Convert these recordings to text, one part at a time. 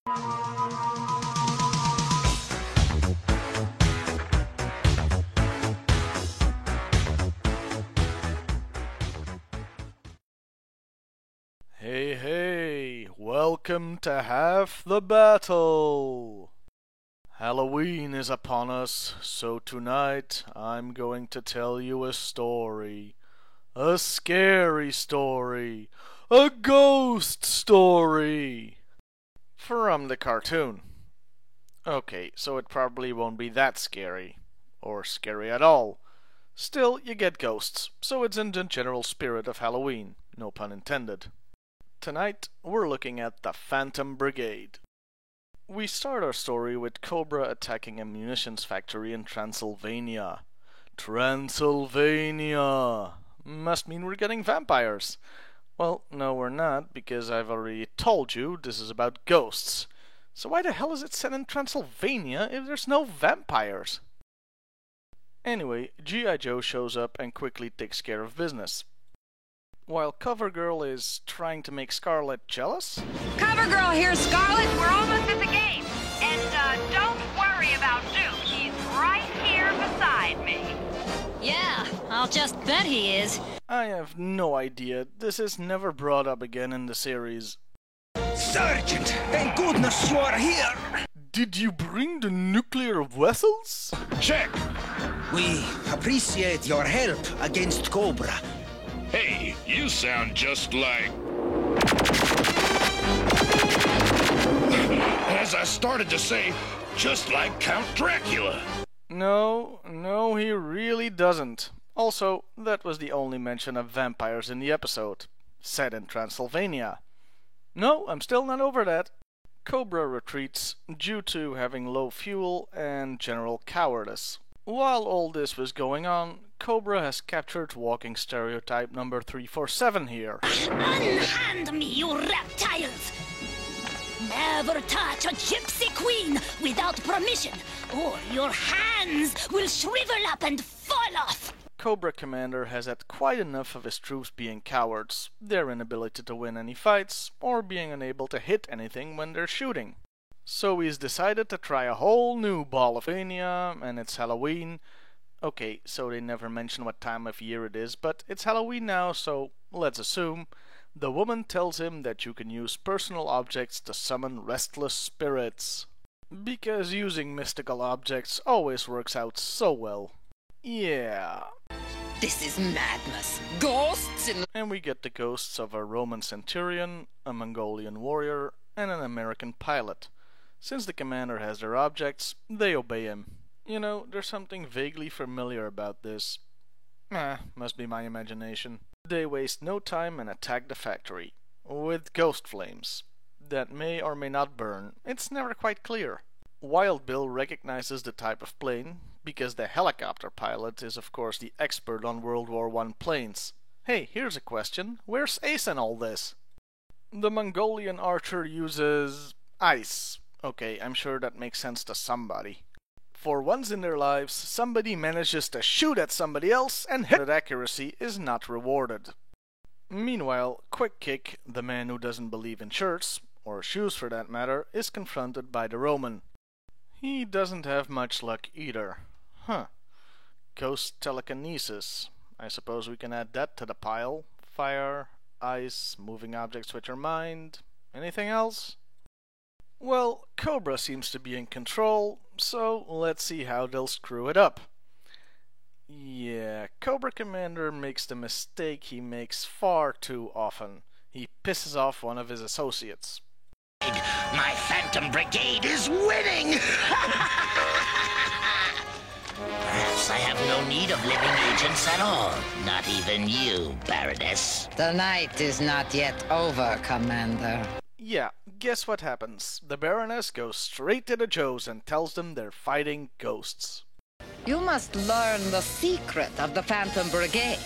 Hey, hey, welcome to Half the Battle! Halloween is upon us, so tonight I'm going to tell you a story. A scary story. A ghost story! From the cartoon. Okay, so it probably won't be that scary. Or scary at all. Still, you get ghosts, so it's in the general spirit of Halloween. No pun intended. Tonight, we're looking at the Phantom Brigade. We start our story with Cobra attacking a munitions factory in Transylvania. Transylvania! Must mean we're getting vampires. Well, no we're not, because I've already told you this is about ghosts. So why the hell is it set in Transylvania if there's no vampires? Anyway, G.I. Joe shows up and quickly takes care of business. While CoverGirl is trying to make Scarlet jealous. CoverGirl here, Scarlet. We're almost at the game. And don't worry about Duke. He's right here beside me. Yeah, I'll just bet he is. I have no idea. This is never brought up again in the series. Sergeant, thank goodness you're here. Did you bring the nuclear vessels? Check. We appreciate your help against Cobra. Hey, you sound just like... As I started to say, just like Count Dracula. No, he really doesn't. Also, that was the only mention of vampires in the episode. Set in Transylvania. No, I'm still not over that. Cobra retreats due to having low fuel and general cowardice. While all this was going on, Cobra has captured walking stereotype number 347 here. Unhand me, you reptiles! Never touch a gypsy queen without permission, or your hands will shrivel up and fall off! Cobra Commander has had quite enough of his troops being cowards, their inability to win any fights, or being unable to hit anything when they're shooting. So he's decided to try a whole new ball of mania, and it's Halloween. Okay, so they never mention what time of year it is, but it's Halloween now, so let's assume. The woman tells him that you can use personal objects to summon restless spirits. Because using mystical objects always works out so well. Yeah. This is madness. Ghosts in... And we get the ghosts of a Roman centurion, a Mongolian warrior, and an American pilot. Since the commander has their objects, they obey him. You know, there's something vaguely familiar about this. Must be my imagination. They waste no time and attack the factory. With ghost flames. That may or may not burn. It's never quite clear. Wild Bill recognizes the type of plane, because the helicopter pilot is of course the expert on World War I planes. Hey, here's a question. Where's Ace in all this? The Mongolian archer uses... ice. Okay, I'm sure that makes sense to somebody. For once in their lives, somebody manages to shoot at somebody else and hit accuracy is not rewarded. Meanwhile, Quick Kick, the man who doesn't believe in shirts, or shoes for that matter, is confronted by the Roman. He doesn't have much luck either. Ghost telekinesis. I suppose we can add that to the pile. Fire, ice, moving objects with your mind. Anything else? Well, Cobra seems to be in control, so let's see how they'll screw it up. Yeah, Cobra Commander makes the mistake he makes far too often. He pisses off one of his associates. My Phantom Brigade is winning! Perhaps I have no need of living agents at all. Not even you, Baroness. The night is not yet over, Commander. Yeah, guess what happens? The Baroness goes straight to the Joes and tells them they're fighting ghosts. You must learn the secret of the Phantom Brigade.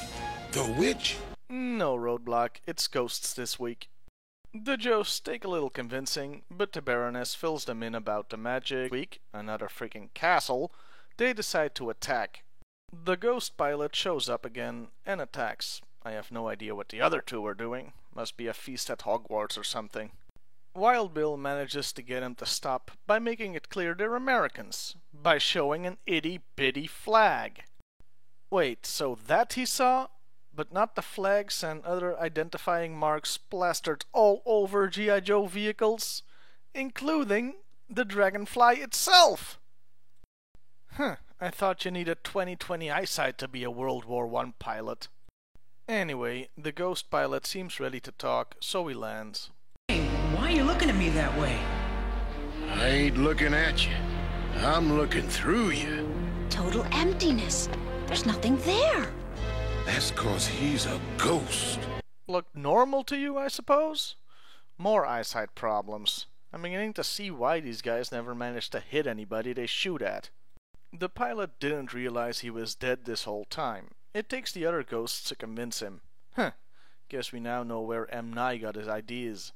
The witch? No, Roadblock, it's ghosts this week. The Joes take a little convincing, but the Baroness fills them in about the magic week, another freaking castle. They decide to attack. The ghost pilot shows up again and attacks. I have no idea what the other two are doing. Must be a feast at Hogwarts or something. Wild Bill manages to get him to stop by making it clear they're Americans, by showing an itty-bitty flag. Wait, so that he saw? But not the flags and other identifying marks plastered all over G.I. Joe vehicles, including the Dragonfly itself! I thought you needed 20/20 eyesight to be a World War I pilot. Anyway, the ghost pilot seems ready to talk, so he lands. Hey, why are you looking at me that way? I ain't looking at you. I'm looking through you. Total emptiness. There's nothing there. That's 'cause he's a ghost. Looked normal to you, I suppose? More eyesight problems. I'm beginning to see why these guys never managed to hit anybody they shoot at. The pilot didn't realize he was dead this whole time. It takes the other ghosts to convince him. Guess we now know where M. Nye got his ideas.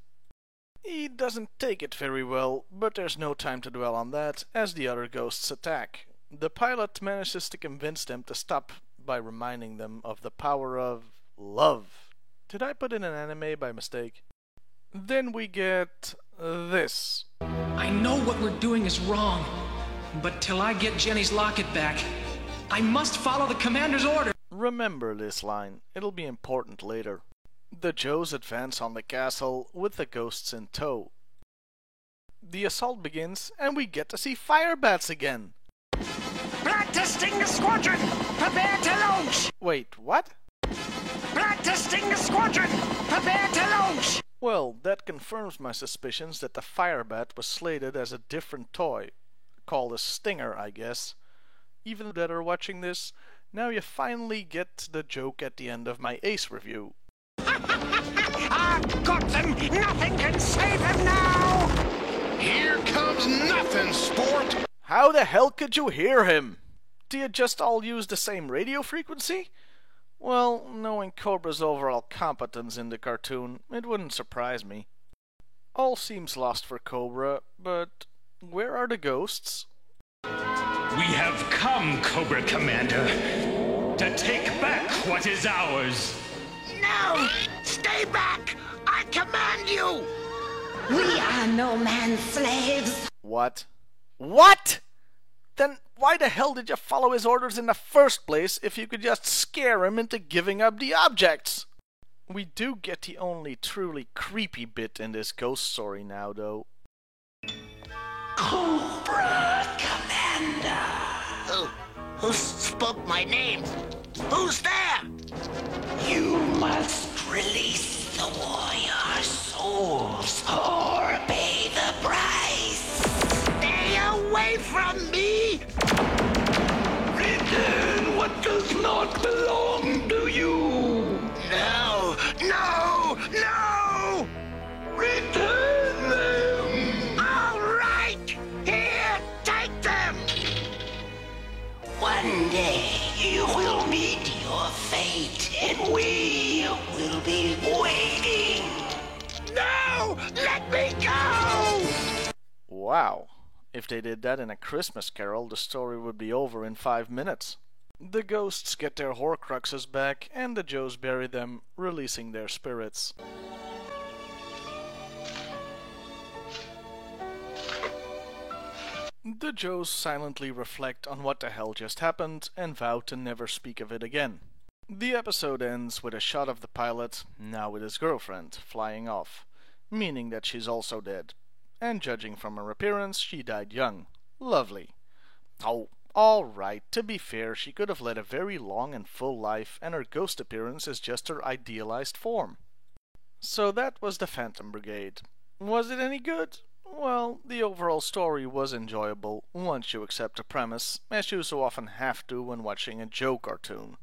He doesn't take it very well, but there's no time to dwell on that, as the other ghosts attack. The pilot manages to convince them to stop by reminding them of the power of love. Did I put in an anime by mistake? Then we get this. I know what we're doing is wrong, but till I get Jenny's locket back, I must follow the commander's order. Remember this line, it'll be important later. The Joes advance on the castle with the ghosts in tow. The assault begins and we get to see fire bats again. Practicing the squadron! Prepare to launch! Wait, what? Practicing the squadron! Prepare to launch! Well, that confirms my suspicions that the Firebat was slated as a different toy. Called a Stinger, I guess. Even that are watching this, now you finally get the joke at the end of my Ace review. I've got them! Nothing can save him now! Here comes nothing, sport! How the hell could you hear him? Do you just all use the same radio frequency? Well, knowing Cobra's overall competence in the cartoon, it wouldn't surprise me. All seems lost for Cobra, but where are the ghosts? We have come, Cobra Commander, to take back what is ours. No! Stay back! I command you! We are no man's slaves. What? What? Then why the hell did you follow his orders in the first place if you could just scare him into giving up the objects? We do get the only truly creepy bit in this ghost story now, though. Cobra Commander! Who spoke my name? Who's there? You must release the warrior souls or pay the price. Stay away from me! Return what does not belong to you! No! No! No! Return them! All right! Here, take them! One day you will meet your fate, and we will be waiting. No! Let me go! Wow. If they did that in A Christmas Carol, the story would be over in 5 minutes. The ghosts get their Horcruxes back, and the Joes bury them, releasing their spirits. The Joes silently reflect on what the hell just happened, and vow to never speak of it again. The episode ends with a shot of the pilot, now with his girlfriend, flying off, meaning that she's also dead. And judging from her appearance, she died young. Lovely. Oh, alright, to be fair, she could have led a very long and full life, and her ghost appearance is just her idealized form. So that was the Phantom Brigade. Was it any good? Well, the overall story was enjoyable, once you accept the premise, as you so often have to when watching a Joe cartoon.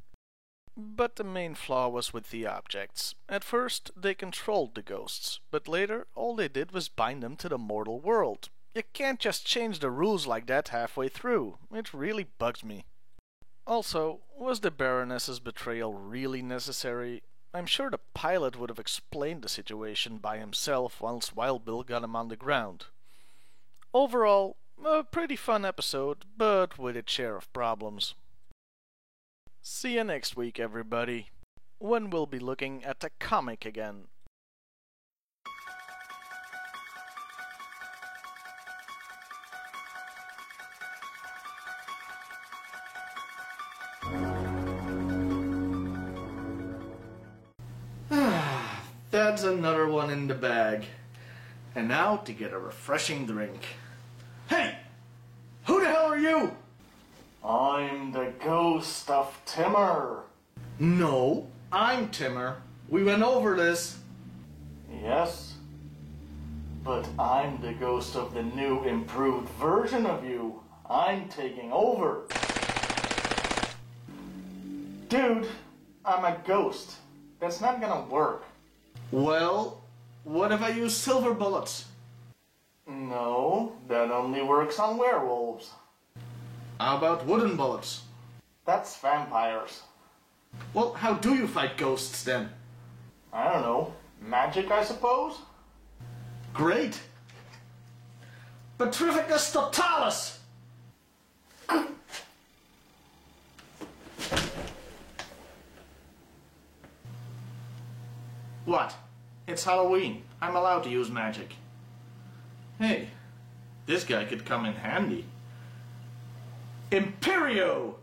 But the main flaw was with the objects. At first, they controlled the ghosts, but later, all they did was bind them to the mortal world. You can't just change the rules like that halfway through. It really bugs me. Also, was the Baroness's betrayal really necessary? I'm sure the pilot would have explained the situation by himself once Wild Bill got him on the ground. Overall, a pretty fun episode, but with its share of problems. See you next week, everybody, when we'll be looking at the comic again. That's another one in the bag. And now to get a refreshing drink. Hey! Who the hell are you? I'm the ghost of Timur. No, I'm Timur. We went over this. Yes, but I'm the ghost of the new improved version of you. I'm taking over. Dude, I'm a ghost. That's not gonna work. Well, what if I use silver bullets? No, that only works on werewolves. How about wooden bullets? That's vampires. Well, how do you fight ghosts then? I don't know. Magic, I suppose? Great! Petrificus totalis! What? It's Halloween. I'm allowed to use magic. Hey, this guy could come in handy. Imperio!